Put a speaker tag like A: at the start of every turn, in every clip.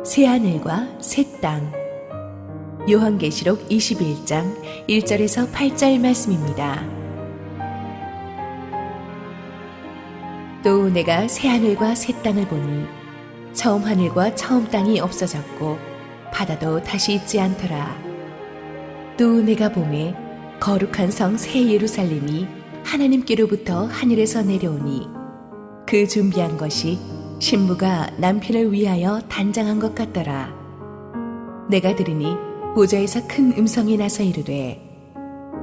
A: 새하늘과 새 땅. 요한계시록 21장 1절에서 8절 말씀입니다. 또 내가 새하늘과 새 땅을 보니 처음 하늘과 처음 땅이 없어졌고 바다도 다시 있지 않더라. 또 내가 보매 거룩한 성 새 예루살렘이 하나님께로부터 하늘에서 내려오니 그 준비한 것이 신부가 남편을 위하여 단장한 것 같더라. 내가 들으니 보좌에서 큰 음성이 나서 이르되,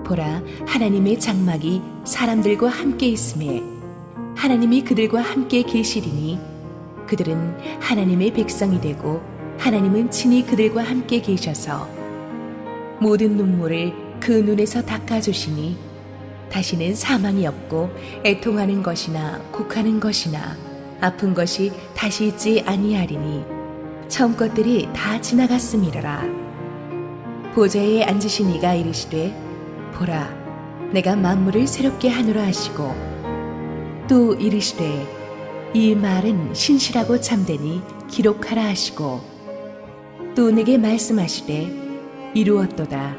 A: 보라, 하나님의 장막이 사람들과 함께 있음에 하나님이 그들과 함께 계시리니 그들은 하나님의 백성이 되고 하나님은 친히 그들과 함께 계셔서 모든 눈물을 그 눈에서 닦아주시니 다시는 사망이 없고 애통하는 것이나 곡하는 것이나 아픈 것이 다시 있지 아니하리니 처음 것들이 다 지나갔음이로라. 보좌에 앉으신 이가 이르시되, 보라, 내가 만물을 새롭게 하노라 하시고 또 이르시되, 이 말은 신실하고 참되니 기록하라 하시고 또 내게 말씀하시되, 이루었도다.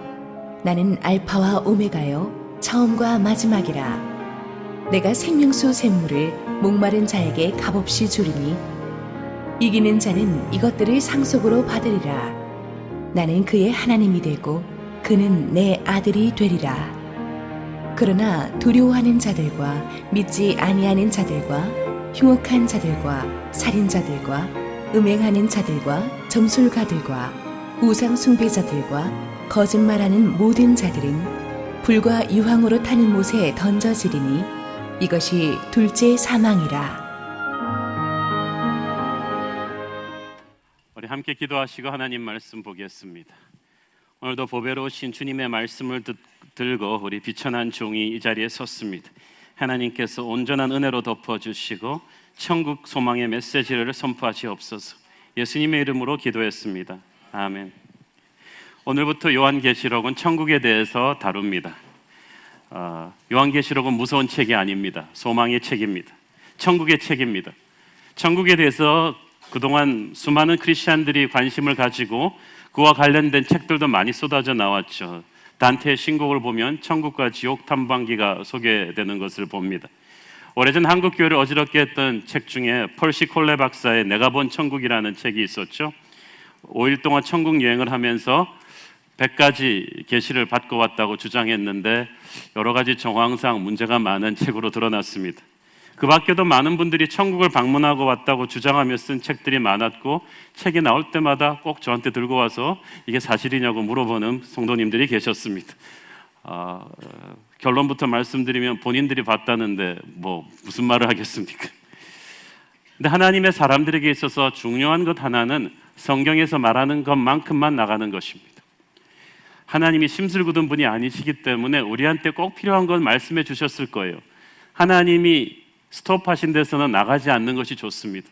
A: 나는 알파와 오메가요 처음과 마지막이라. 내가 생명수 샘물을 목마른 자에게 값없이 주리니 이기는 자는 이것들을 상속으로 받으리라. 나는 그의 하나님이 되고 그는 내 아들이 되리라. 그러나 두려워하는 자들과 믿지 아니하는 자들과 흉악한 자들과 살인자들과 음행하는 자들과 점술가들과 우상 숭배자들과 거짓말하는 모든 자들은 불과 유황으로 타는 못에 던져지리니 이것이 둘째 사망이라.
B: 우리 함께 기도하시고 하나님 말씀 보겠습니다. 오늘도 보배로우신 주님의 말씀을 들고 우리 비천한 종이 이 자리에 섰습니다. 하나님께서 온전한 은혜로 덮어주시고 천국 소망의 메시지를 선포하시옵소서. 예수님의 이름으로 기도했습니다. 아멘. 오늘부터 요한계시록은 천국에 대해서 다룹니다. 요한계시록은 무서운 책이 아닙니다. 소망의 책입니다. 천국의 책입니다. 천국에 대해서 그동안 수많은 크리스찬들이 관심을 가지고 그와 관련된 책들도 많이 쏟아져 나왔죠. 단테의 신곡을 보면 천국과 지옥 탐방기가 소개되는 것을 봅니다. 오래전 한국 교회를 어지럽게 했던 책 중에 펄시 콜레 박사의 내가 본 천국이라는 책이 있었죠. 5일 동안 천국 여행을 하면서 100가지 계시를 받고 왔다고 주장했는데 여러 가지 정황상 문제가 많은 책으로 드러났습니다. 그 밖에도 많은 분들이 천국을 방문하고 왔다고 주장하며 쓴 책들이 많았고 책이 나올 때마다 꼭 저한테 들고 와서 이게 사실이냐고 물어보는 성도님들이 계셨습니다. 결론부터 말씀드리면 본인들이 봤다는데 무슨 말을 하겠습니까? 근데 하나님의 사람들에게 있어서 중요한 것 하나는 성경에서 말하는 것만큼만 나가는 것입니다. 하나님이 심술궂은 분이 아니시기 때문에 우리한테 꼭 필요한 건 말씀해 주셨을 거예요. 하나님이 스톱하신 데서는 나가지 않는 것이 좋습니다.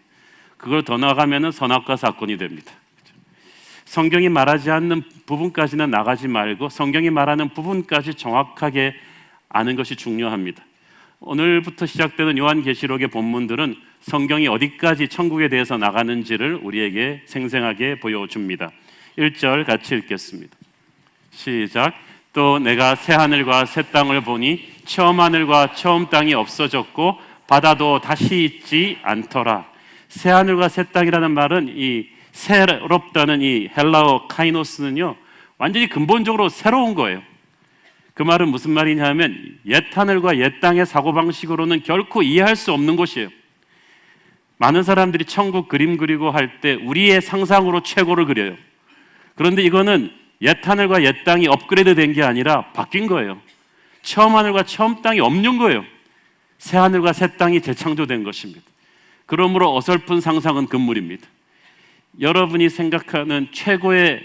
B: 그걸 더 나가면 선악과 사건이 됩니다. 성경이 말하지 않는 부분까지는 나가지 말고 성경이 말하는 부분까지 정확하게 아는 것이 중요합니다. 오늘부터 시작되는 요한계시록의 본문들은 성경이 어디까지 천국에 대해서 나가는지를 우리에게 생생하게 보여줍니다. 1절 같이 읽겠습니다. 시작. 또 내가 새 하늘과 새 땅을 보니 처음 하늘과 처음 땅이 없어졌고 바다도 다시 있지 않더라. 새 하늘과 새 땅이라는 말은 이 새롭다는 이 헬라어 카이노스는요 완전히 근본적으로 새로운 거예요. 그 말은 무슨 말이냐 하면 옛 하늘과 옛 땅의 사고방식으로는 결코 이해할 수 없는 것이에요. 많은 사람들이 천국 그림 그리고 할 때 우리의 상상으로 최고를 그려요. 그런데 이거는 옛 하늘과 옛 땅이 업그레이드 된 게 아니라 바뀐 거예요. 처음 하늘과 처음 땅이 없는 거예요. 새 하늘과 새 땅이 재창조된 것입니다. 그러므로 어설픈 상상은 금물입니다. 여러분이 생각하는 최고의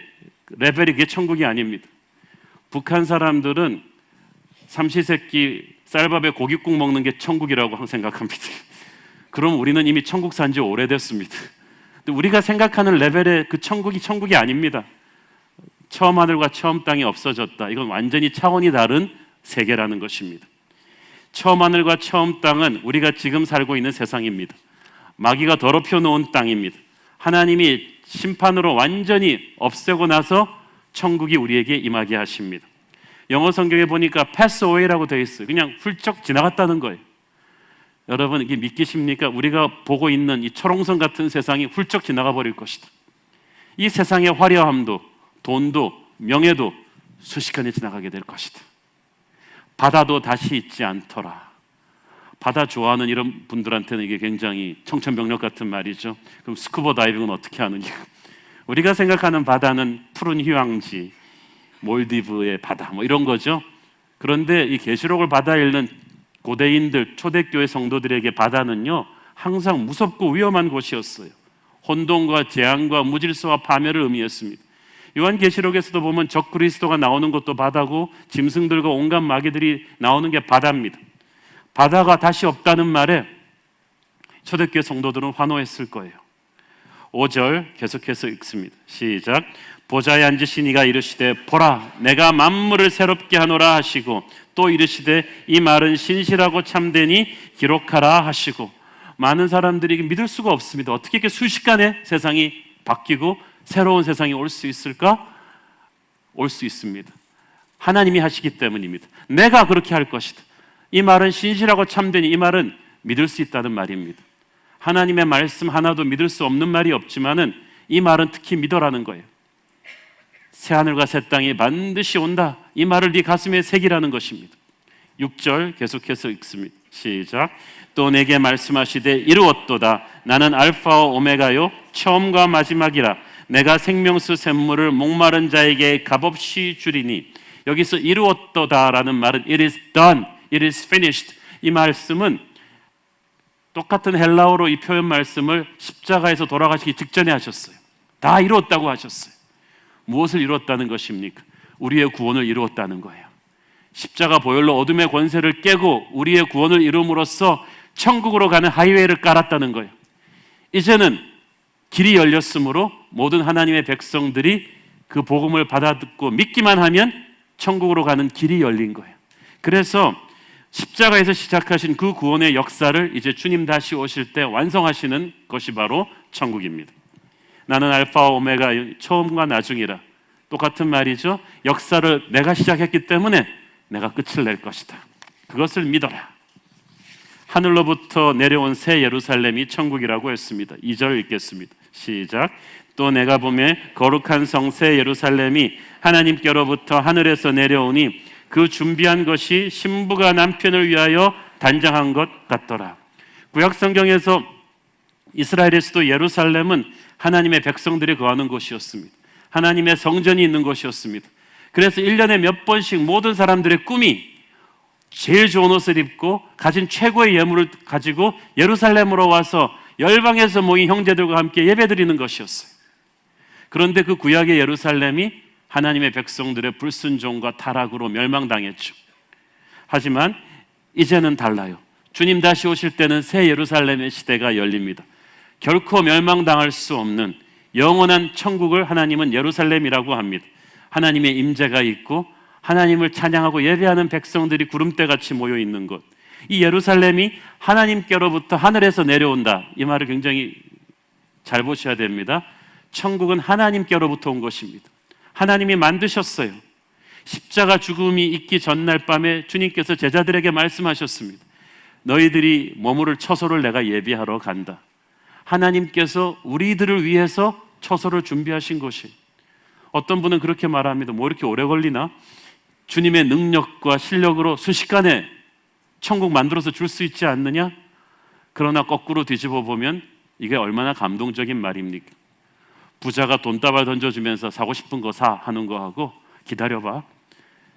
B: 레벨이 그게 천국이 아닙니다. 북한 사람들은 삼시세끼 쌀밥에 고깃국 먹는 게 천국이라고 생각합니다. 그럼 우리는 이미 천국 산 지 오래됐습니다. 근데 우리가 생각하는 레벨의 그 천국이 아닙니다. 처음 하늘과 처음 땅이 없어졌다. 이건 완전히 차원이 다른 세계라는 것입니다. 처음 하늘과 처음 땅은 우리가 지금 살고 있는 세상입니다. 마귀가 더럽혀 놓은 땅입니다. 하나님이 심판으로 완전히 없애고 나서 천국이 우리에게 임하게 하십니다. 영어 성경에 보니까 pass away라고 되어 있어요. 그냥 훌쩍 지나갔다는 거예요. 여러분, 이게 믿기십니까? 우리가 보고 있는 이 초롱성 같은 세상이 훌쩍 지나가 버릴 것이다. 이 세상의 화려함도 돈도 명예도 순식간에 지나가게 될 것이다. 바다도 다시 있지 않더라. 바다 좋아하는 이런 분들한테는 이게 굉장히 청천벽력 같은 말이죠. 그럼 스쿠버 다이빙은 어떻게 하느냐? 우리가 생각하는 바다는 푸른 휴양지, 몰디브의 바다 뭐 이런 거죠. 그런데 이 계시록을 받아 읽는 고대인들, 초대교회 성도들에게 바다는요 항상 무섭고 위험한 곳이었어요. 혼돈과 재앙과 무질서와 파멸을 의미했습니다. 요한계시록에서도 보면 적그리스도가 나오는 곳도 바다고 짐승들과 온갖 마귀들이 나오는 게 바다입니다. 바다가 다시 없다는 말에 초대교회 성도들은 환호했을 거예요. 5절 계속해서 읽습니다. 시작. 보좌에 앉으신 이가 이르시되 보라 내가 만물을 새롭게 하노라 하시고 또 이르시되 이 말은 신실하고 참되니 기록하라 하시고. 많은 사람들이 믿을 수가 없습니다. 어떻게 이렇게 순식간에 세상이 바뀌고 새로운 세상이 올 수 있을까? 올 수 있습니다. 하나님이 하시기 때문입니다. 내가 그렇게 할 것이다. 이 말은 신실하고 참되니, 이 말은 믿을 수 있다는 말입니다. 하나님의 말씀 하나도 믿을 수 없는 말이 없지만은 이 말은 특히 믿어라는 거예요. 새하늘과 새 땅이 반드시 온다. 이 말을 네 가슴에 새기라는 것입니다. 6절 계속해서 읽습니다. 시작. 또 내게 말씀하시되 이루었도다. 나는 알파와 오메가요 처음과 마지막이라. 내가 생명수 샘물을 목마른 자에게 값없이 주리니. 여기서 이루었도다라는 말은 it is done, it is finished. 이 말씀은 똑같은 헬라어로 이 표현 말씀을 십자가에서 돌아가시기 직전에 하셨어요. 다 이루었다고 하셨어요. 무엇을 이루었다는 것입니까? 우리의 구원을 이루었다는 거예요. 십자가 보혈로 어둠의 권세를 깨고 우리의 구원을 이룸으로써 천국으로 가는 하이웨이를 깔았다는 거예요. 이제는 길이 열렸으므로 모든 하나님의 백성들이 그 복음을 받아듣고 믿기만 하면 천국으로 가는 길이 열린 거예요. 그래서 십자가에서 시작하신 그 구원의 역사를 이제 주님 다시 오실 때 완성하시는 것이 바로 천국입니다. 나는 알파와 오메가, 처음과 나중이라. 똑같은 말이죠. 역사를 내가 시작했기 때문에 내가 끝을 낼 것이다. 그것을 믿어라. 하늘로부터 내려온 새 예루살렘이 천국이라고 했습니다. 2절 읽겠습니다. 시작. 또 내가 보매 거룩한 성 새 예루살렘이 하나님께로부터 하늘에서 내려오니 그 준비한 것이 신부가 남편을 위하여 단장한 것 같더라. 구약 성경에서 이스라엘의 수도 예루살렘은 하나님의 백성들이 거하는 곳이었습니다. 하나님의 성전이 있는 곳이었습니다. 그래서 1년에 몇 번씩 모든 사람들의 꿈이 제일 좋은 옷을 입고 가진 최고의 예물을 가지고 예루살렘으로 와서 열방에서 모인 형제들과 함께 예배드리는 것이었어요. 그런데 그 구약의 예루살렘이 하나님의 백성들의 불순종과 타락으로 멸망당했죠. 하지만 이제는 달라요. 주님 다시 오실 때는 새 예루살렘의 시대가 열립니다. 결코 멸망당할 수 없는 영원한 천국을 하나님은 예루살렘이라고 합니다. 하나님의 임재가 있고 하나님을 찬양하고 예배하는 백성들이 구름대같이 모여 있는 곳. 이 예루살렘이 하나님께로부터 하늘에서 내려온다. 이 말을 굉장히 잘 보셔야 됩니다. 천국은 하나님께로부터 온 것입니다. 하나님이 만드셨어요. 십자가 죽음이 있기 전날 밤에 주님께서 제자들에게 말씀하셨습니다. 너희들이 머무를 처소를 내가 예비하러 간다. 하나님께서 우리들을 위해서 처소를 준비하신 것이. 어떤 분은 그렇게 말합니다. 뭐 이렇게 오래 걸리나? 주님의 능력과 실력으로 순식간에 천국 만들어서 줄 수 있지 않느냐? 그러나 거꾸로 뒤집어 보면 이게 얼마나 감동적인 말입니까? 부자가 돈다발 던져주면서 사고 싶은 거 사 하는 거하고 기다려봐.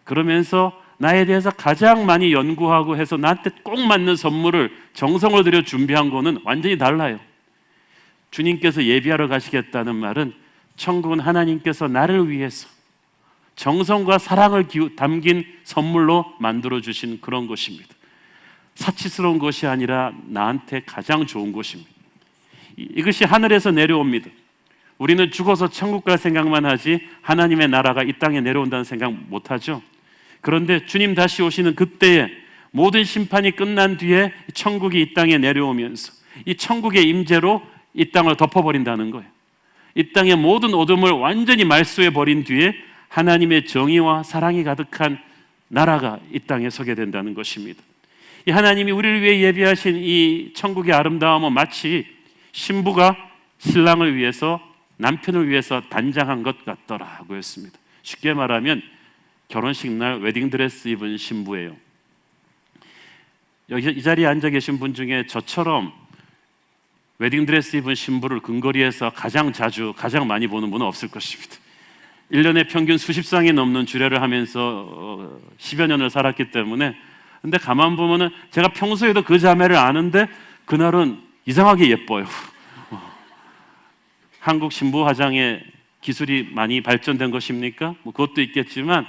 B: 그러면서 나에 대해서 가장 많이 연구하고 해서 나한테 꼭 맞는 선물을 정성을 들여 준비한 거는 완전히 달라요. 주님께서 예비하러 가시겠다는 말은 천국은 하나님께서 나를 위해서 정성과 사랑을 담긴 선물로 만들어주신 그런 것입니다. 사치스러운 것이 아니라 나한테 가장 좋은 것입니다. 이것이 하늘에서 내려옵니다. 우리는 죽어서 천국 갈 생각만 하지 하나님의 나라가 이 땅에 내려온다는 생각 못하죠. 그런데 주님 다시 오시는 그때에 모든 심판이 끝난 뒤에 천국이 이 땅에 내려오면서 이 천국의 임재로 이 땅을 덮어버린다는 거예요. 이 땅의 모든 어둠을 완전히 말소해 버린 뒤에 하나님의 정의와 사랑이 가득한 나라가 이 땅에 서게 된다는 것입니다. 이 하나님이 우리를 위해 예비하신 이 천국의 아름다움은 마치 신부가 신랑을 위해서, 남편을 위해서 단장한 것 같더라고 했습니다. 쉽게 말하면 결혼식 날 웨딩드레스 입은 신부예요. 여기 이 자리에 앉아 계신 분 중에 저처럼 웨딩드레스 입은 신부를 근거리에서 가장 자주, 가장 많이 보는 분은 없을 것입니다. 1년에 평균 수십 쌍이 넘는 주례를 하면서 10여 년을 살았기 때문에. 근데 가만 보면은 제가 평소에도 그 자매를 아는데 그날은 이상하게 예뻐요. 한국 신부 화장의 기술이 많이 발전된 것입니까? 뭐 그것도 있겠지만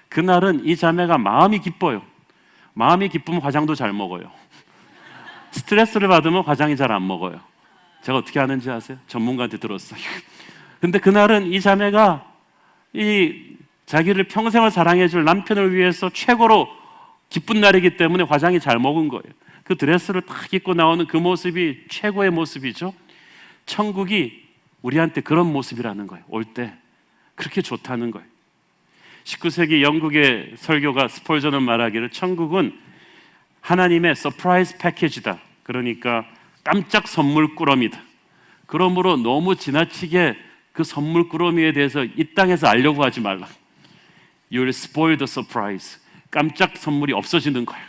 B: 그날은 이 자매가 마음이 기뻐요. 마음이 기쁘면 화장도 잘 먹어요. 스트레스를 받으면 화장이 잘 안 먹어요. 제가 어떻게 아는지 아세요? 전문가한테 들었어요. 근데 그날은 이 자매가 이 자기를 평생을 사랑해줄 남편을 위해서 최고로 기쁜 날이기 때문에 화장이 잘 먹은 거예요. 그 드레스를 딱 입고 나오는 그 모습이 최고의 모습이죠. 천국이 우리한테 그런 모습이라는 거예요. 올 때 그렇게 좋다는 거예요. 19세기 영국의 설교가 스폴전은 말하기를 천국은 하나님의 서프라이즈 패키지다. 그러니까 깜짝 선물 꾸러미다. 그러므로 너무 지나치게 그 선물 꾸러미에 대해서 이 땅에서 알려고 하지 말라. You'll spoil the surprise. 깜짝 선물이 없어지는 거예요.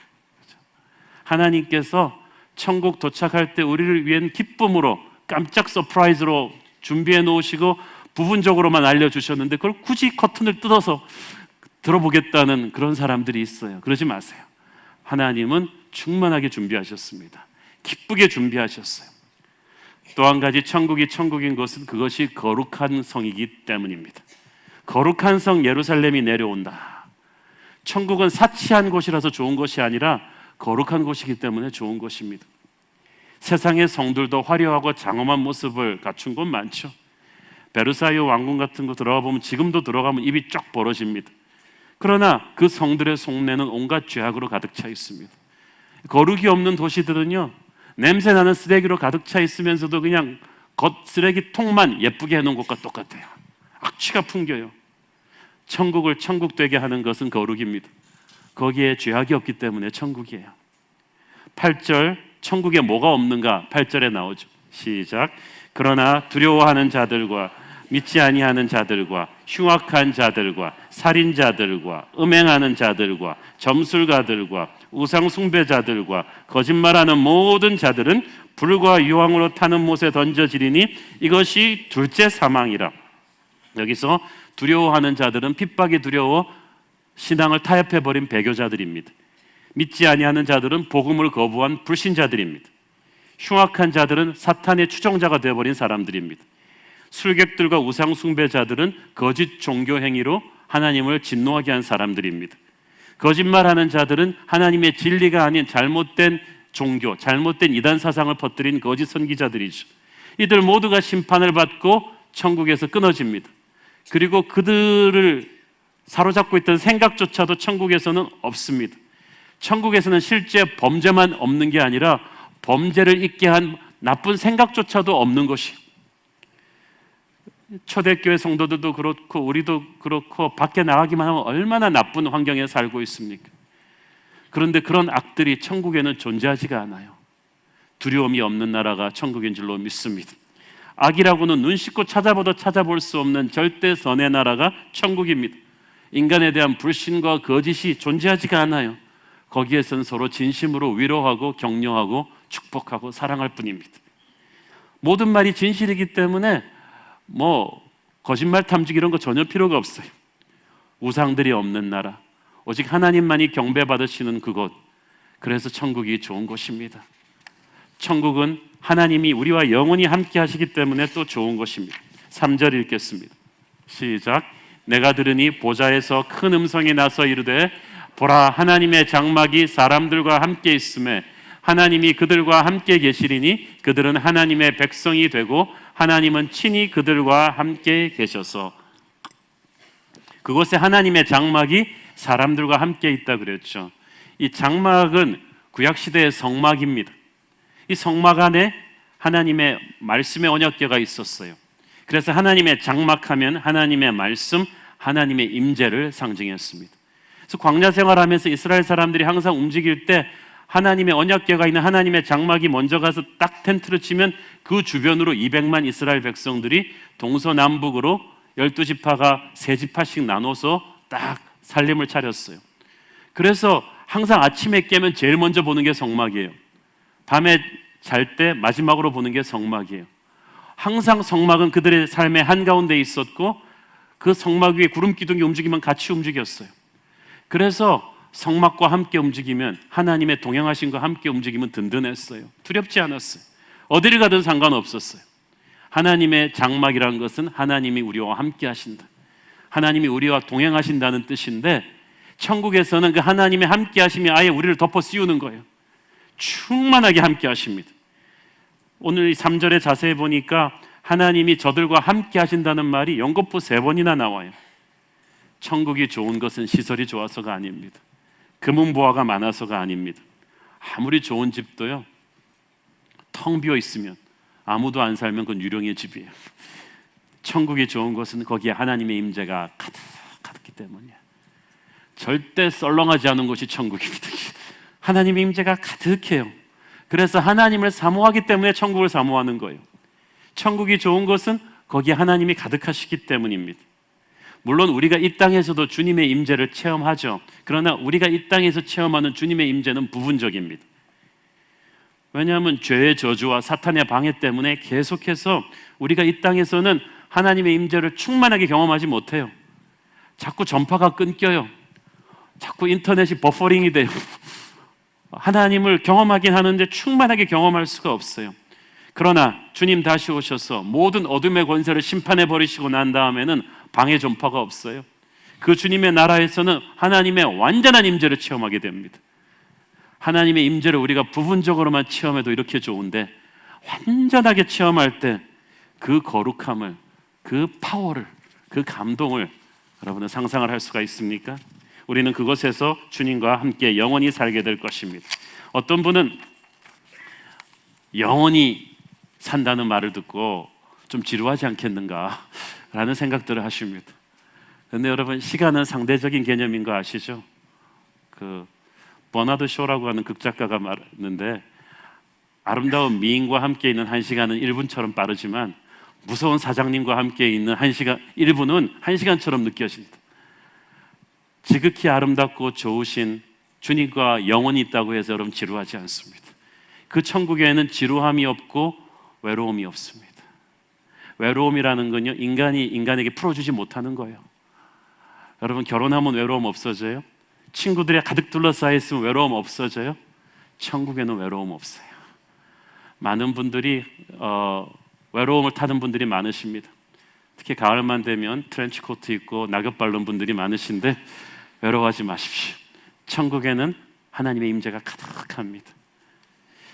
B: 하나님께서 천국 도착할 때 우리를 위한 기쁨으로 깜짝 서프라이즈로 준비해 놓으시고 부분적으로만 알려주셨는데 그걸 굳이 커튼을 뜯어서 들어보겠다는 그런 사람들이 있어요. 그러지 마세요. 하나님은 충만하게 준비하셨습니다. 기쁘게 준비하셨어요. 또 한 가지 천국이 천국인 것은 그것이 거룩한 성이기 때문입니다. 거룩한 성 예루살렘이 내려온다. 천국은 사치한 곳이라서 좋은 것이 아니라 거룩한 곳이기 때문에 좋은 것입니다. 세상의 성들도 화려하고 장엄한 모습을 갖춘 곳 많죠. 베르사유 왕궁 같은 거 들어가 보면 지금도 들어가면 입이 쫙 벌어집니다. 그러나 그 성들의 속내는 온갖 죄악으로 가득 차 있습니다. 거룩이 없는 도시들은요, 냄새나는 쓰레기로 가득 차 있으면서도 그냥 겉 쓰레기통만 예쁘게 해놓은 것과 똑같아요. 악취가 풍겨요. 천국을 천국 되게 하는 것은 거룩입니다. 거기에 죄악이 없기 때문에 천국이에요. 8절, 천국에 뭐가 없는가? 8절에 나오죠. 시작. 그러나 두려워하는 자들과 믿지 아니하는 자들과 흉악한 자들과 살인자들과 음행하는 자들과 점술가들과 우상 숭배자들과 거짓말하는 모든 자들은 불과 유황으로 타는 못에 던져지리니 이것이 둘째 사망이라. 여기서 두려워하는 자들은 핍박이 두려워 신앙을 타협해버린 배교자들입니다. 믿지 아니하는 자들은 복음을 거부한 불신자들입니다. 흉악한 자들은 사탄의 추종자가 되어버린 사람들입니다. 술객들과 우상 숭배자들은 거짓 종교 행위로 하나님을 진노하게 한 사람들입니다. 거짓말하는 자들은 하나님의 진리가 아닌 잘못된 종교, 잘못된 이단 사상을 퍼뜨린 거짓 선기자들이죠. 이들 모두가 심판을 받고 천국에서 끊어집니다. 그리고 그들을 사로잡고 있던 생각조차도 천국에서는 없습니다. 천국에서는 실제 범죄만 없는 게 아니라 범죄를 잊게 한 나쁜 생각조차도 없는 것이. 초대교회 성도들도 그렇고 우리도 그렇고 밖에 나가기만 하면 얼마나 나쁜 환경에 살고 있습니까? 그런데 그런 악들이 천국에는 존재하지가 않아요. 두려움이 없는 나라가 천국인 줄로 믿습니다. 악이라고는 눈 씻고 찾아봐도 찾아볼 수 없는 절대 선의 나라가 천국입니다. 인간에 대한 불신과 거짓이 존재하지가 않아요. 거기에서는 서로 진심으로 위로하고 격려하고 축복하고 사랑할 뿐입니다. 모든 말이 진실이기 때문에 거짓말 탐지기 이런 거 전혀 필요가 없어요. 우상들이 없는 나라, 오직 하나님만이 경배받으시는 그곳, 그래서 천국이 좋은 곳입니다. 천국은 하나님이 우리와 영원히 함께 하시기 때문에 또 좋은 것입니다. 3절 읽겠습니다. 시작. 내가 들으니 보좌에서 큰 음성이 나서 이르되 보라, 하나님의 장막이 사람들과 함께 있음에 하나님이 그들과 함께 계시리니 그들은 하나님의 백성이 되고 하나님은 친히 그들과 함께 계셔서. 그곳에 하나님의 장막이 사람들과 함께 있다 그랬죠. 이 장막은 구약시대의 성막입니다. 이 성막 안에 하나님의 말씀의 언약궤가 있었어요. 그래서 하나님의 장막하면 하나님의 말씀, 하나님의 임재를 상징했습니다. 그래서 광야 생활하면서 이스라엘 사람들이 항상 움직일 때 하나님의 언약궤가 있는 하나님의 장막이 먼저 가서 딱 텐트를 치면 그 주변으로 200만 이스라엘 백성들이 동서남북으로 12지파가 3지파씩 나눠서 딱 살림을 차렸어요. 그래서 항상 아침에 깨면 제일 먼저 보는 게 성막이에요. 밤에 잘 때 마지막으로 보는 게 성막이에요. 항상 성막은 그들의 삶의 한가운데 있었고 그 성막 위에 구름 기둥이 움직이면 같이 움직였어요. 그래서 성막과 함께 움직이면, 하나님의 동행하심과 함께 움직이면 든든했어요. 두렵지 않았어요. 어디를 가든 상관없었어요. 하나님의 장막이라는 것은 하나님이 우리와 함께 하신다, 하나님이 우리와 동행하신다는 뜻인데, 천국에서는 그 하나님의 함께 하심이 아예 우리를 덮어 씌우는 거예요. 충만하게 함께 하십니다. 오늘 이 3절에 자세히 보니까 하나님이 저들과 함께 하신다는 말이 연거푸 3번이나 나와요. 천국이 좋은 것은 시설이 좋아서가 아닙니다. 금은보화가 많아서가 아닙니다. 아무리 좋은 집도요, 텅 비어 있으면, 아무도 안 살면 그건 유령의 집이에요. 천국이 좋은 것은 거기에 하나님의 임재가 가득하기 때문이에요. 절대 썰렁하지 않은 곳이 천국입니다. 하나님의 임재가 가득해요. 그래서 하나님을 사모하기 때문에 천국을 사모하는 거예요. 천국이 좋은 것은 거기에 하나님이 가득하시기 때문입니다. 물론 우리가 이 땅에서도 주님의 임재를 체험하죠. 그러나 우리가 이 땅에서 체험하는 주님의 임재는 부분적입니다. 왜냐하면 죄의 저주와 사탄의 방해 때문에 계속해서 우리가 이 땅에서는 하나님의 임재를 충만하게 경험하지 못해요. 자꾸 전파가 끊겨요. 자꾸 인터넷이 버퍼링이 돼요. 하나님을 경험하긴 하는데 충만하게 경험할 수가 없어요. 그러나 주님 다시 오셔서 모든 어둠의 권세를 심판해 버리시고 난 다음에는 방해 전파가 없어요. 그 주님의 나라에서는 하나님의 완전한 임재를 체험하게 됩니다. 하나님의 임재를 우리가 부분적으로만 체험해도 이렇게 좋은데, 완전하게 체험할 때 그 거룩함을, 그 파워를, 그 감동을 여러분은 상상을 할 수가 있습니까? 우리는 그곳에서 주님과 함께 영원히 살게 될 것입니다. 어떤 분은 영원히 산다는 말을 듣고 좀 지루하지 않겠는가 라는 생각들을 하십니다. 그런데 여러분, 시간은 상대적인 개념인 거 아시죠? 그 버나드 쇼라고 하는 극작가가 말했는데, 아름다운 미인과 함께 있는 1시간은 1분처럼 빠르지만 무서운 사장님과 함께 있는 1분은 1시간처럼 느껴진다. 지극히 아름답고 좋으신 주님과 영원히 있다고 해서 여러분 지루하지 않습니다. 그 천국에는 지루함이 없고 외로움이 없습니다. 외로움이라는 건요, 인간이 인간에게 풀어주지 못하는 거예요. 여러분, 결혼하면 외로움 없어져요? 친구들이 가득 둘러싸여 있으면 외로움 없어져요? 천국에는 외로움 없어요. 많은 분들이 외로움을 타는 분들이 많으십니다. 특히 가을만 되면 트렌치코트 입고 낙엽 밟는 분들이 많으신데 외로워하지 마십시오. 천국에는 하나님의 임재가 가득합니다.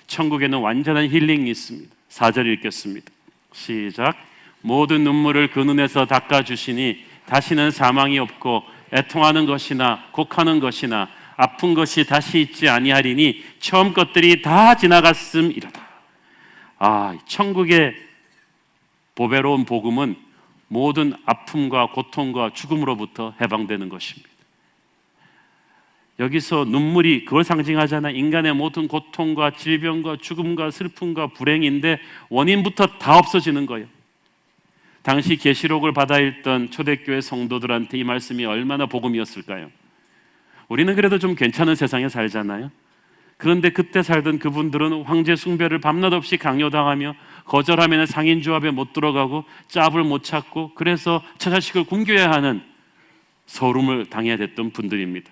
B: 천국에는 완전한 힐링이 있습니다. 4절 읽겠습니다. 시작. 모든 눈물을 그 눈에서 닦아주시니 다시는 사망이 없고 애통하는 것이나 곡하는 것이나 아픈 것이 다시 있지 아니하리니 처음 것들이 다 지나갔음이로다. 천국의 보배로운 복음은 모든 아픔과 고통과 죽음으로부터 해방되는 것입니다. 여기서 눈물이 그걸 상징하잖아. 인간의 모든 고통과 질병과 죽음과 슬픔과 불행인데 원인부터 다 없어지는 거예요. 당시 계시록을 받아 읽던 초대교회 성도들한테 이 말씀이 얼마나 복음이었을까요? 우리는 그래도 좀 괜찮은 세상에 살잖아요. 그런데 그때 살던 그분들은 황제 숭배를 밤낮 없이 강요당하며 거절하면 상인조합에 못 들어가고 짭을 못 찾고 그래서 처자식을 굶겨야 하는 서름을 당해야 됐던 분들입니다.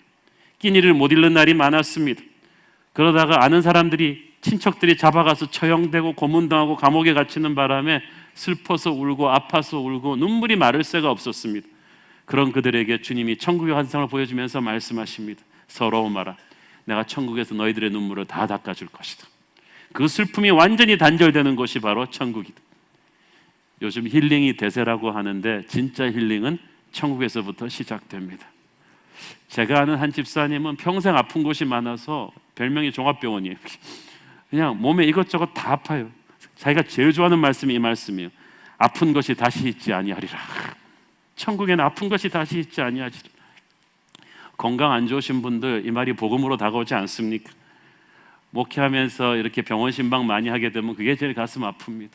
B: 끼니를 못 잃는 날이 많았습니다. 그러다가 아는 사람들이, 친척들이 잡아가서 처형되고 고문당하고 감옥에 갇히는 바람에 슬퍼서 울고 아파서 울고 눈물이 마를 새가 없었습니다. 그런 그들에게 주님이 천국의 환상을 보여주면서 말씀하십니다. 서러움하라. 내가 천국에서 너희들의 눈물을 다 닦아줄 것이다. 그 슬픔이 완전히 단절되는 곳이 바로 천국이다. 요즘 힐링이 대세라고 하는데 진짜 힐링은 천국에서부터 시작됩니다. 제가 아는 한 집사님은 평생 아픈 곳이 많아서 별명이 종합병원이에요. 그냥 몸에 이것저것 다 아파요. 자기가 제일 좋아하는 말씀이 이 말씀이에요. 아픈 것이 다시 있지 아니하리라. 천국에는 아픈 것이 다시 있지 아니하리라. 건강 안 좋으신 분들 이 말이 복음으로 다가오지 않습니까? 목회하면서 이렇게 병원 신방 많이 하게 되면 그게 제일 가슴 아픕니다.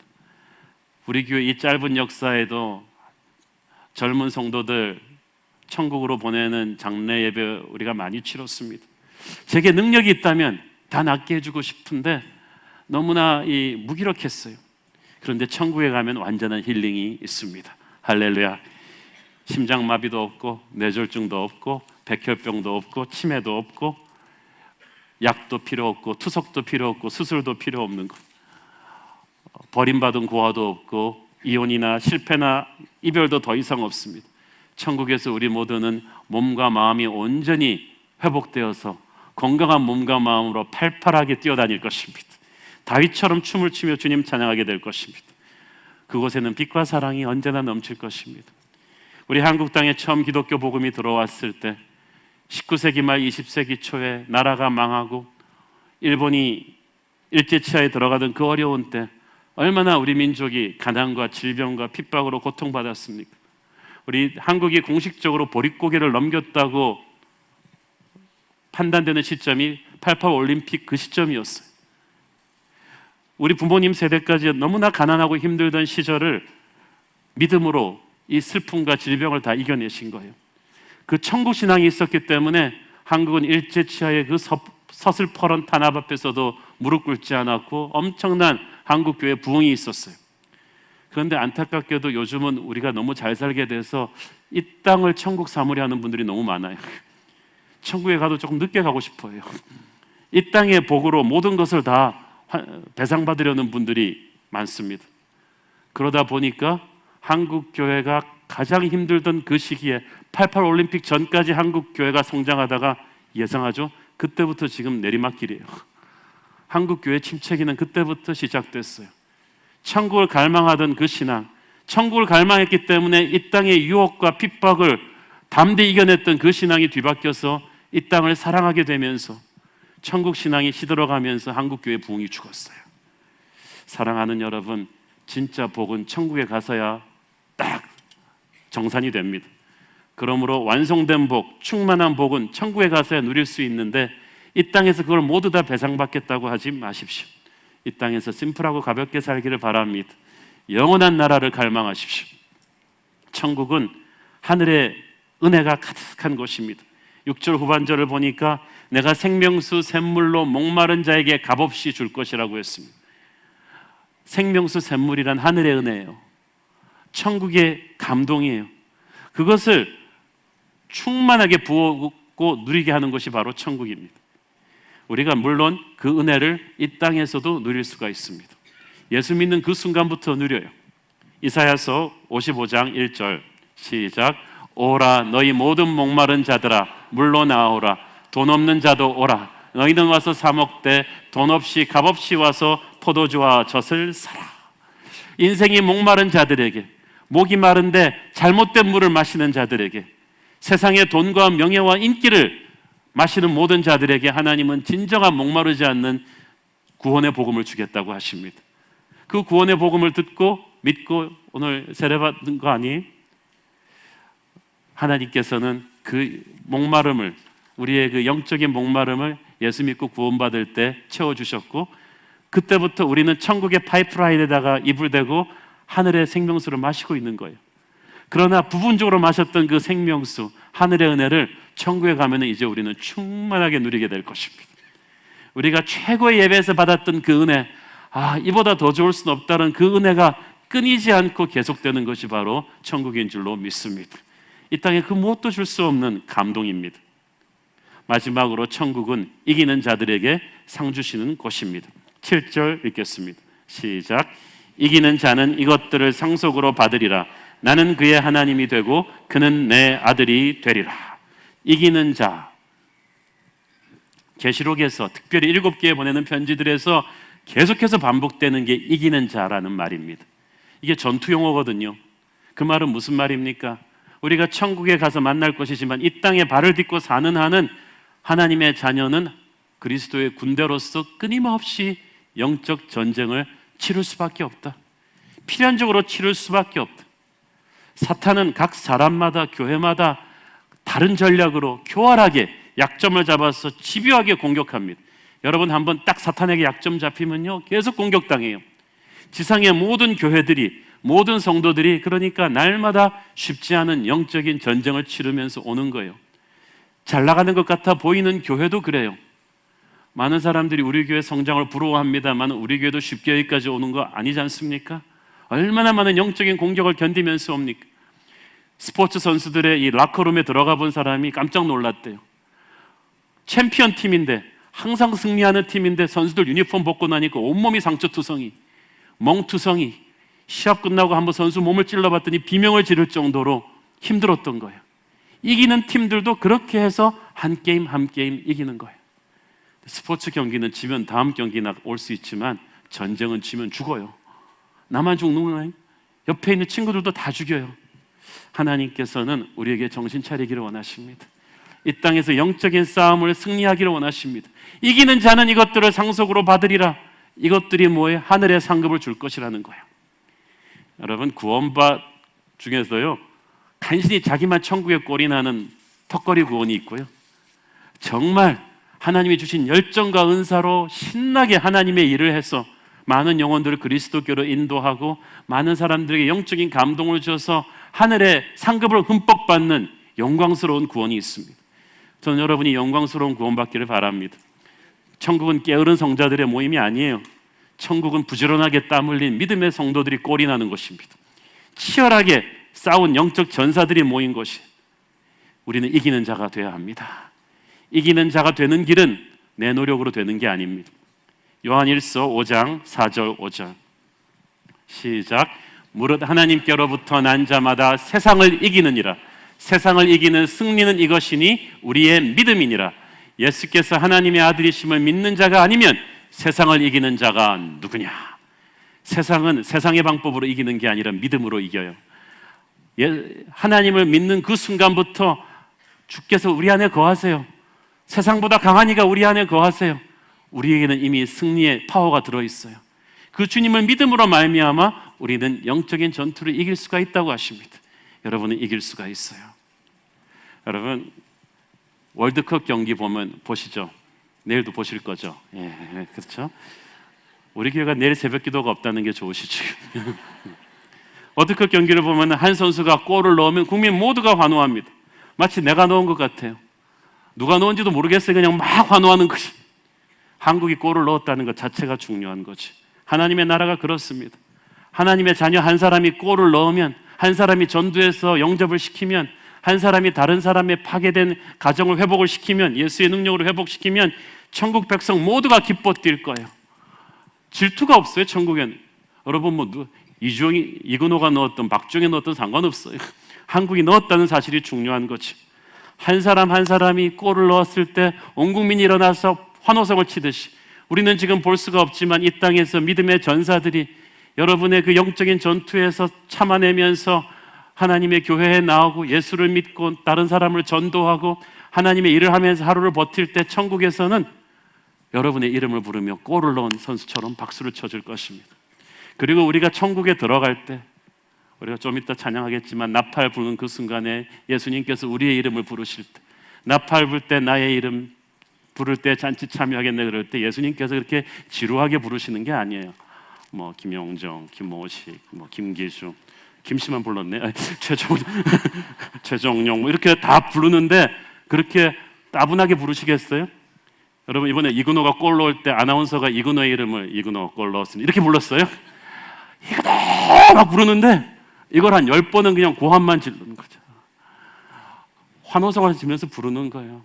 B: 우리 교회 이 짧은 역사에도 젊은 성도들 천국으로 보내는 장례 예배 우리가 많이 치렀습니다. 제게 능력이 있다면 다 낫게 해주고 싶은데 너무나 무기력했어요. 그런데 천국에 가면 완전한 힐링이 있습니다. 할렐루야. 심장마비도 없고 뇌졸중도 없고 백혈병도 없고 치매도 없고 약도 필요 없고 투석도 필요 없고 수술도 필요 없는 것. 버림받은 고아도 없고 이혼이나 실패나 이별도 더 이상 없습니다. 천국에서 우리 모두는 몸과 마음이 온전히 회복되어서 건강한 몸과 마음으로 팔팔하게 뛰어다닐 것입니다. 다윗처럼 춤을 추며 주님 찬양하게 될 것입니다. 그곳에는 빛과 사랑이 언제나 넘칠 것입니다. 우리 한국 땅에 처음 기독교 복음이 들어왔을 때 19세기 말 20세기 초에 나라가 망하고 일본이 일제치하에 들어가던 그 어려운 때 얼마나 우리 민족이 가난과 질병과 핍박으로 고통받았습니까? 우리 한국이 공식적으로 보릿고개를 넘겼다고 판단되는 시점이 88 올림픽 그 시점이었어요. 우리 부모님 세대까지 너무나 가난하고 힘들던 시절을 믿음으로 이 슬픔과 질병을 다 이겨내신 거예요. 그 천국 신앙이 있었기 때문에 한국은 일제치하의 그 서슬퍼런 탄압 앞에서도 무릎 꿇지 않았고 엄청난 한국교회 부흥이 있었어요. 그런데 안타깝게도 요즘은 우리가 너무 잘 살게 돼서 이 땅을 천국 삼으려 하는 분들이 너무 많아요. 천국에 가도 조금 늦게 가고 싶어요. 이 땅의 복으로 모든 것을 다 배상받으려는 분들이 많습니다. 그러다 보니까 한국교회가 가장 힘들던 그 시기에 88 올림픽 전까지 한국교회가 성장하다가 예상하죠? 그때부터 지금 내리막길이에요. 한국교회 침체기는 그때부터 시작됐어요. 천국을 갈망하던 그 신앙, 천국을 갈망했기 때문에 이 땅의 유혹과 핍박을 담대히 이겨냈던 그 신앙이 뒤바뀌어서 이 땅을 사랑하게 되면서 천국 신앙이 시들어가면서 한국교회 부흥이 죽었어요. 사랑하는 여러분, 진짜 복은 천국에 가서야 딱 정산이 됩니다. 그러므로 완성된 복, 충만한 복은 천국에 가서야 누릴 수 있는데 이 땅에서 그걸 모두 다 배상받겠다고 하지 마십시오. 이 땅에서 심플하고 가볍게 살기를 바랍니다. 영원한 나라를 갈망하십시오. 천국은 하늘의 은혜가 가득한 곳입니다. 6절 후반절을 보니까 내가 생명수 샘물로 목마른 자에게 값없이 줄 것이라고 했습니다. 생명수 샘물이란 하늘의 은혜예요. 천국의 감동이에요. 그것을 충만하게 부어고 누리게 하는 것이 바로 천국입니다. 우리가 물론 그 은혜를 이 땅에서도 누릴 수가 있습니다. 예수 믿는 그 순간부터 누려요. 이사야서 55장 1절 시작. 오라 너희 모든 목마른 자들아 물로 나오라 돈 없는 자도 오라 너희는 와서 사 먹되 돈 없이 값없이 와서 포도주와 젖을 사라. 인생이 목마른 자들에게, 목이 마른데 잘못된 물을 마시는 자들에게, 세상의 돈과 명예와 인기를 마시는 모든 자들에게 하나님은 진정한 목마르지 않는 구원의 복음을 주겠다고 하십니다. 그 구원의 복음을 듣고 믿고 오늘 세례받은 거 아니에요? 하나님께서는 그 목마름을, 우리의 그 영적인 목마름을 예수 믿고 구원받을 때 채워주셨고, 그때부터 우리는 천국의 파이프라인에다가 입을 대고 하늘의 생명수를 마시고 있는 거예요. 그러나 부분적으로 마셨던 그 생명수, 하늘의 은혜를 천국에 가면 이제 우리는 충만하게 누리게 될 것입니다. 우리가 최고의 예배에서 받았던 그 은혜, 이보다 더 좋을 수는 없다는 그 은혜가 끊이지 않고 계속되는 것이 바로 천국인 줄로 믿습니다. 이 땅에 그 무엇도 줄 수 없는 감동입니다. 마지막으로 천국은 이기는 자들에게 상 주시는 곳입니다. 7절 읽겠습니다. 시작. 이기는 자는 이것들을 상속으로 받으리라. 나는 그의 하나님이 되고 그는 내 아들이 되리라. 이기는 자, 계시록에서 특별히 7개에 보내는 편지들에서 계속해서 반복되는 게 이기는 자라는 말입니다. 이게 전투 용어거든요. 그 말은 무슨 말입니까? 우리가 천국에 가서 만날 것이지만 이 땅에 발을 딛고 사는 한은 하나님의 자녀는 그리스도의 군대로서 끊임없이 영적 전쟁을 치를 수밖에 없다. 필연적으로 치를 수밖에 없다. 사탄은 각 사람마다 교회마다 다른 전략으로 교활하게 약점을 잡아서 집요하게 공격합니다. 여러분 한번 딱 사탄에게 약점 잡히면요 계속 공격당해요. 지상의 모든 교회들이, 모든 성도들이 그러니까 날마다 쉽지 않은 영적인 전쟁을 치르면서 오는 거예요. 잘 나가는 것 같아 보이는 교회도 그래요. 많은 사람들이 우리 교회 성장을 부러워합니다만 우리 교회도 쉽게 여기까지 오는 거 아니지 않습니까? 얼마나 많은 영적인 공격을 견디면서 옵니까? 스포츠 선수들의 이 라커룸에 들어가 본 사람이 깜짝 놀랐대요. 챔피언 팀인데, 항상 승리하는 팀인데 선수들 유니폼 벗고 나니까 온몸이 상처투성이, 멍투성이, 시합 끝나고 한번 선수 몸을 찔러봤더니 비명을 지를 정도로 힘들었던 거예요. 이기는 팀들도 그렇게 해서 한 게임 한 게임 이기는 거예요. 스포츠 경기는 지면 다음 경기나 올 수 있지만 전쟁은 지면 죽어요. 나만 죽는 거예요. 옆에 있는 친구들도 다 죽여요. 하나님께서는 우리에게 정신 차리기를 원하십니다. 이 땅에서 영적인 싸움을 승리하기를 원하십니다. 이기는 자는 이것들을 상속으로 받으리라. 이것들이 뭐예요? 하늘의 상급을 줄 것이라는 거예요. 여러분 구원받 중에서요 간신히 자기만 천국에 꼴이 나는 턱걸이 구원이 있고요, 정말 하나님이 주신 열정과 은사로 신나게 하나님의 일을 해서 많은 영혼들을 그리스도교로 인도하고 많은 사람들에게 영적인 감동을 줘서 하늘의 상급을 흠뻑 받는 영광스러운 구원이 있습니다. 저는 여러분이 영광스러운 구원받기를 바랍니다. 천국은 게으른 성자들의 모임이 아니에요. 천국은 부지런하게 땀 흘린 믿음의 성도들이 꼴이 나는 것입니다. 치열하게 싸운 영적 전사들이 모인 것이, 우리는 이기는 자가 되어야 합니다. 이기는 자가 되는 길은 내 노력으로 되는 게 아닙니다. 요한일서 5장 4절 5절 시작. 무릇 하나님께로부터 난 자마다 세상을 이기느니라. 세상을 이기는 승리는 이것이니 우리의 믿음이니라. 예수께서 하나님의 아들이심을 믿는 자가 아니면 세상을 이기는 자가 누구냐? 세상은 세상의 방법으로 이기는 게 아니라 믿음으로 이겨요. 하나님을 믿는 그 순간부터 주께서 우리 안에 거하세요. 세상보다 강한 이가 우리 안에 거하세요. 우리에게는 이미 승리의 파워가 들어있어요. 그 주님을 믿음으로 말미암아 우리는 영적인 전투를 이길 수가 있다고 하십니다. 여러분은 이길 수가 있어요. 여러분 월드컵 경기 보면 보시죠. 내일도 보실 거죠. 예, 그렇죠. 우리 교회가 내일 새벽 기도가 없다는 게 좋으시죠. 월드컵 경기를 보면 한 선수가 골을 넣으면 국민 모두가 환호합니다. 마치 내가 넣은 것 같아요. 누가 넣은지도 모르겠어요. 그냥 막 환호하는 것이. 한국이 골을 넣었다는 것 자체가 중요한 거지. 하나님의 나라가 그렇습니다. 하나님의 자녀 한 사람이 골을 넣으면, 한 사람이 전도해서 영접을 시키면, 한 사람이 다른 사람의 파괴된 가정을 회복을 시키면, 예수의 능력으로 회복시키면 천국 백성 모두가 기뻐 뛸 거예요. 질투가 없어요. 천국에는. 여러분 뭐 이근호가 넣었던 박종이 넣었던 상관없어요. 한국이 넣었다는 사실이 중요한 거지. 한 사람 한 사람이 골을 넣었을 때 온 국민이 일어나서 환호성을 치듯이 우리는 지금 볼 수가 없지만 이 땅에서 믿음의 전사들이 여러분의 그 영적인 전투에서 참아내면서 하나님의 교회에 나오고 예수를 믿고 다른 사람을 전도하고 하나님의 일을 하면서 하루를 버틸 때 천국에서는 여러분의 이름을 부르며 골을 넣은 선수처럼 박수를 쳐줄 것입니다. 그리고 우리가 천국에 들어갈 때, 우리가 좀 이따 찬양하겠지만 나팔 부는 그 순간에 예수님께서 우리의 이름을 부르실 때, 나팔 불 때 나의 이름 부를 때 잔치 참여하겠네 그럴 때 예수님께서 그렇게 지루하게 부르시는 게 아니에요. 뭐 김용정, 김모식, 뭐 김기수, 김씨만 불렀네. 최종용 뭐 이렇게 다 부르는데 그렇게 따분하게 부르시겠어요? 여러분 이번에 이근호가 골 넣을 때 아나운서가 이근호의 이름을 이근호 골 넣었으니 이렇게 불렀어요? 이근호 막 부르는데 이걸 한 10번은 그냥 고함만 지르는 거죠. 환호성을 지면서 부르는 거예요.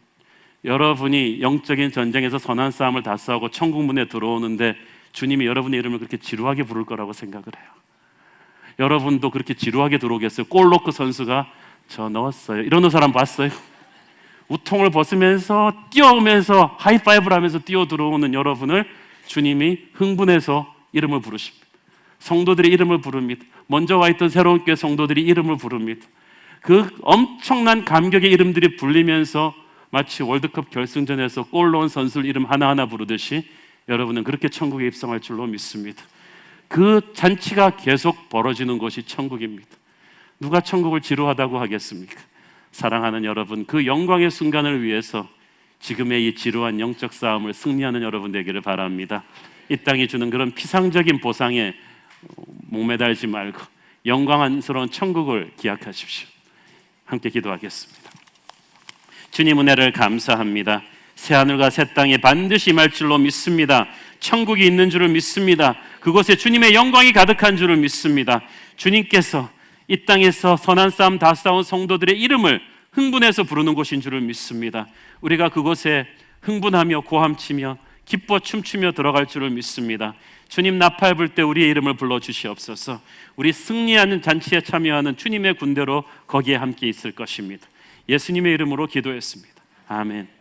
B: 여러분이 영적인 전쟁에서 선한 싸움을 다 싸우고 천국 문에 들어오는데 주님이 여러분의 이름을 그렇게 지루하게 부를 거라고 생각을 해요. 여러분도 그렇게 지루하게 들어오겠어요? 골 넣고 선수가 저 넣었어요 이러는 사람 봤어요? 우통을 벗으면서 뛰어오면서 하이파이브를 하면서 뛰어 들어오는 여러분을 주님이 흥분해서 이름을 부르십니다. 성도들의 이름을 부릅니다. 먼저 와 있던 새로운 교회 성도들이 이름을 부릅니다. 그 엄청난 감격의 이름들이 불리면서 마치 월드컵 결승전에서 골 넣은 선수들 이름 하나하나 부르듯이 여러분은 그렇게 천국에 입성할 줄로 믿습니다. 그 잔치가 계속 벌어지는 곳이 천국입니다. 누가 천국을 지루하다고 하겠습니까? 사랑하는 여러분, 그 영광의 순간을 위해서 지금의 이 지루한 영적 싸움을 승리하는 여러분 되기를 바랍니다. 이 땅이 주는 그런 피상적인 보상에 목매달지 말고 영광스러운 천국을 기약하십시오. 함께 기도하겠습니다. 주님 은혜를 감사합니다. 새하늘과 새 땅에 반드시 임할 줄로 믿습니다. 천국이 있는 줄을 믿습니다. 그곳에 주님의 영광이 가득한 줄을 믿습니다. 주님께서 이 땅에서 선한 싸움 다 싸운 성도들의 이름을 흥분해서 부르는 곳인 줄을 믿습니다. 우리가 그곳에 흥분하며 고함치며 기뻐 춤추며 들어갈 줄을 믿습니다. 주님 나팔 불 때 우리의 이름을 불러주시옵소서. 우리 승리하는 잔치에 참여하는 주님의 군대로 거기에 함께 있을 것입니다. 예수님의 이름으로 기도했습니다. 아멘.